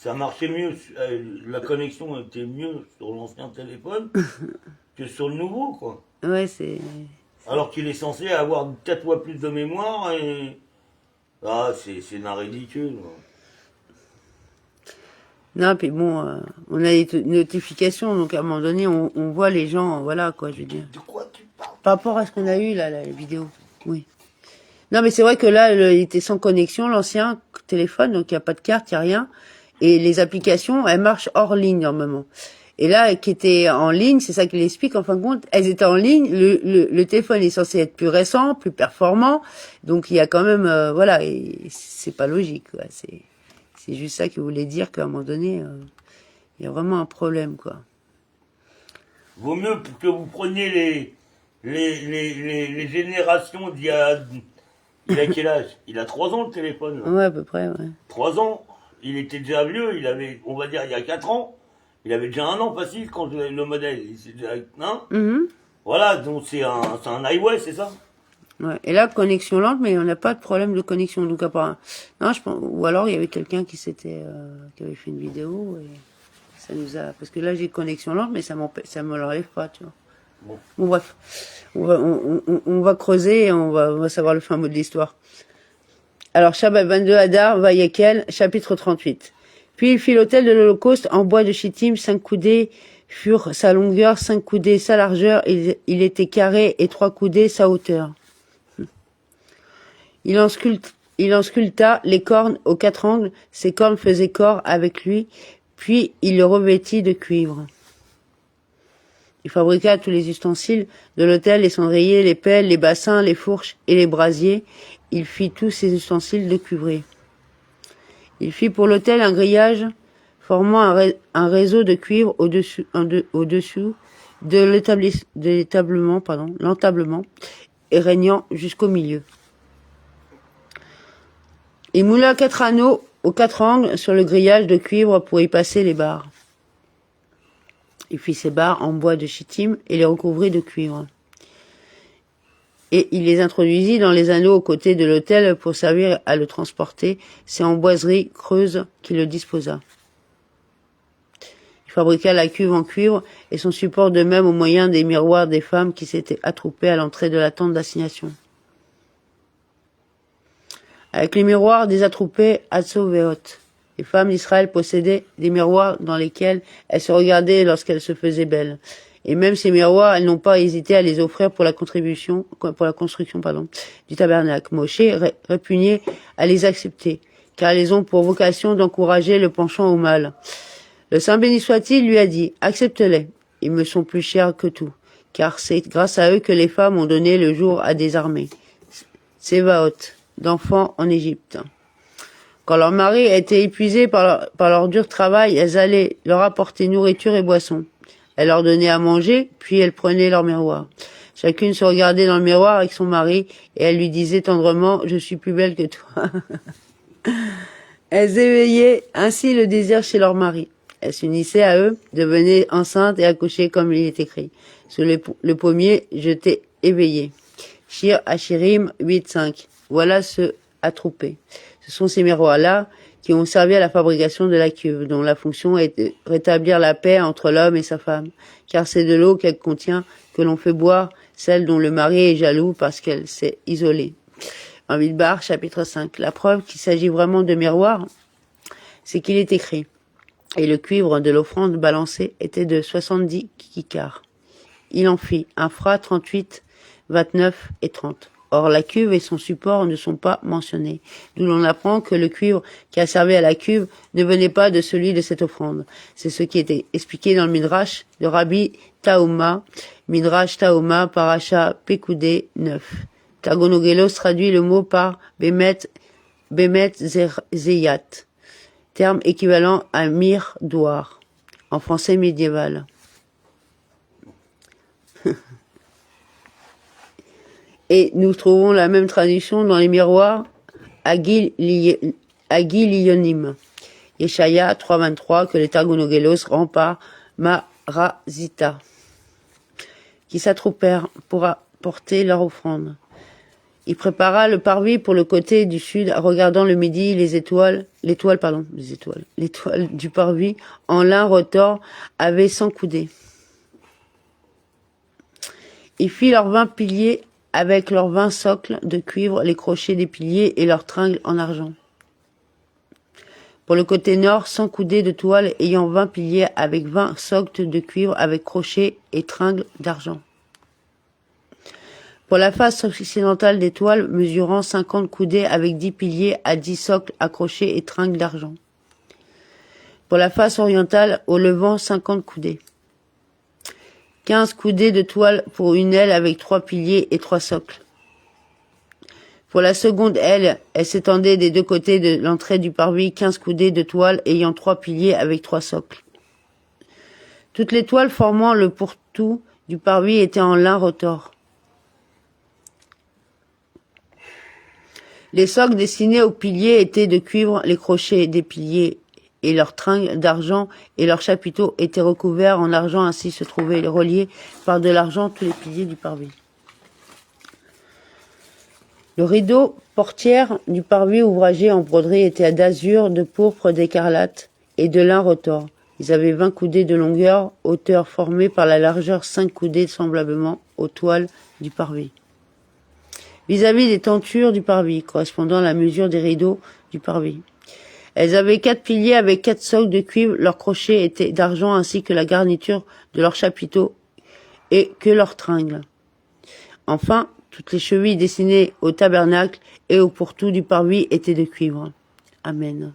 ça marchait mieux, la connexion était mieux sur l'ancien téléphone que sur le nouveau, quoi. Ouais, c'est... Alors qu'il est censé avoir 4 fois plus de mémoire et... Ah, c'est un ridicule. Non, puis bon, on a des notifications, donc à un moment donné, on voit les gens, voilà, quoi, je veux dire. De quoi tu parles? Par rapport à ce qu'on a eu, là, la vidéo. Oui. Non, mais c'est vrai que là, il était sans connexion, l'ancien téléphone, donc il n'y a pas de carte, il n'y a rien. Et les applications, elles marchent hors ligne, normalement. Et là, qui était en ligne, c'est ça qu'il explique, en fin de compte, elles étaient en ligne, le téléphone est censé être plus récent, plus performant, donc il y a quand même, voilà, et c'est pas logique, quoi, c'est juste ça qu'il voulait dire, qu'à un moment donné, il y a vraiment un problème, quoi. Vaut mieux que vous preniez les générations d'il y a... Il a quel âge? Il a 3 ans le téléphone. Là. Ouais, à peu près, ouais. 3 ans. Il était déjà vieux. Il avait, on va dire, il y a 4 ans. Il avait déjà 1 an facile quand le modèle. Il déjà, hein Voilà, donc c'est un iOS, c'est ça? Ouais. Et là, connexion lente, mais on n'a pas de problème de connexion. Donc, apparemment, non, je pense, ou alors il y avait quelqu'un qui qui avait fait une vidéo et ça nous a, parce que là j'ai connexion lente, mais ça me l'enlève pas, tu vois. Bon, bref, on va creuser et on va savoir le fin mot de l'histoire. Alors, Shabbat 22 Hadar, Vayekel, chapitre 38. Puis il fit l'autel de l'Holocauste en bois de chittim, 5 coudées furent sa longueur, 5 coudées sa largeur, il était carré et 3 coudées sa hauteur. Il en sculpta les cornes aux 4 angles, ces cornes faisaient corps avec lui, puis il le revêtit de cuivre. Il fabriqua tous les ustensiles de l'autel, les cendriers, les pelles, les bassins, les fourches et les brasiers. Il fit tous ces ustensiles de cuivré. Il fit pour l'autel un grillage formant un réseau de cuivre au-dessous de l'entablement et régnant jusqu'au milieu. Il moula 4 anneaux aux 4 angles sur le grillage de cuivre pour y passer les barres. Il fit ses barres en bois de chittim et les recouvrit de cuivre. Et il les introduisit dans les anneaux aux côtés de l'autel pour servir à le transporter. C'est en boiserie creuse qu'il le disposa. Il fabriqua la cuve en cuivre et son support de même au moyen des miroirs des femmes qui s'étaient attroupées à l'entrée de la tente d'assignation. Avec les miroirs des attroupés Hatzovéot, les femmes d'Israël possédaient des miroirs dans lesquels elles se regardaient lorsqu'elles se faisaient belles. Et même ces miroirs, elles n'ont pas hésité à les offrir pour la construction, du tabernacle. Moshe répugnait à les accepter, car elles ont pour vocation d'encourager le penchant au mal. Le Saint béni soit-il lui a dit, accepte-les, ils me sont plus chers que tout, car c'est grâce à eux que les femmes ont donné le jour à des armées. Tsevaot, d'enfants en Égypte. Quand leurs maris étaient épuisés par leur dur travail, elles allaient leur apporter nourriture et boissons. Elles leur donnaient à manger, puis elles prenaient leur miroir. Chacune se regardait dans le miroir avec son mari, et elle lui disait tendrement, « Je suis plus belle que toi. » Elles éveillaient ainsi le désir chez leur mari. Elles s'unissaient à eux, devenaient enceintes et accouchaient comme il est écrit. Sous le pommier, je t'ai éveillé. Shir Hachirim 8.5. Voilà ce attroupé. Ce sont ces miroirs-là qui ont servi à la fabrication de la cuve, dont la fonction est de rétablir la paix entre l'homme et sa femme, car c'est de l'eau qu'elle contient que l'on fait boire celle dont le mari est jaloux parce qu'elle s'est isolée. En Midbar, chapitre 5. La preuve qu'il s'agit vraiment de miroirs, c'est qu'il est écrit. Et le cuivre de l'offrande balancée était de 70 kikars. Il en fit un fra 38, 29 et 30. Or, la cuve et son support ne sont pas mentionnés, d'où l'on apprend que le cuivre qui a servi à la cuve ne venait pas de celui de cette offrande. C'est ce qui était expliqué dans le Midrash de Rabbi Tauma, Midrash Tauma, Paracha Pekoudé 9. Targonogelos traduit le mot par Bemet Zeyat, terme équivalent à mirdoir, en français médiéval. Et nous trouvons la même traduction dans les miroirs Agilionim. Yeshaya 3.23 que les Targonogelos rend par Marazita, qui s'attroupèrent pour apporter leur offrande. Il prépara le parvis pour le côté du sud, regardant le midi l'étoile du parvis en lin retors avait 100 coudées. Il fit leurs 20 piliers avec leurs 20 socles de cuivre, les crochets des piliers et leurs tringles en argent. Pour le côté nord, 100 coudées de toile ayant 20 piliers avec 20 socles de cuivre avec crochets et tringles d'argent. Pour la face occidentale des toiles, mesurant 50 coudées avec 10 piliers à 10 socles accrochés et tringles d'argent. Pour la face orientale, au levant, 50 coudées. 15 coudées de toile pour une aile avec 3 piliers et 3 socles. Pour la seconde aile, elle s'étendait des deux côtés de l'entrée du parvis, 15 coudées de toile ayant 3 piliers avec 3 socles. Toutes les toiles formant le pourtour du parvis étaient en lin retors. Les socles dessinés aux piliers étaient de cuivre, les crochets des piliers et leurs tringles d'argent et leurs chapiteaux étaient recouverts en argent, ainsi se trouvaient reliés par de l'argent tous les piliers du parvis. Le rideau portière du parvis ouvragé en broderie était d'azur, de pourpre, d'écarlate et de lin retors. Ils avaient 20 coudées de longueur, hauteur formée par la largeur 5 coudées semblablement aux toiles du parvis. Vis-à-vis des tentures du parvis, correspondant à la mesure des rideaux du parvis. Elles avaient 4 piliers avec 4 socles de cuivre, leurs crochets étaient d'argent ainsi que la garniture de leurs chapiteaux et que leurs tringles. Enfin, toutes les chevilles dessinées au tabernacle et au pourtour du parvis étaient de cuivre. Amen.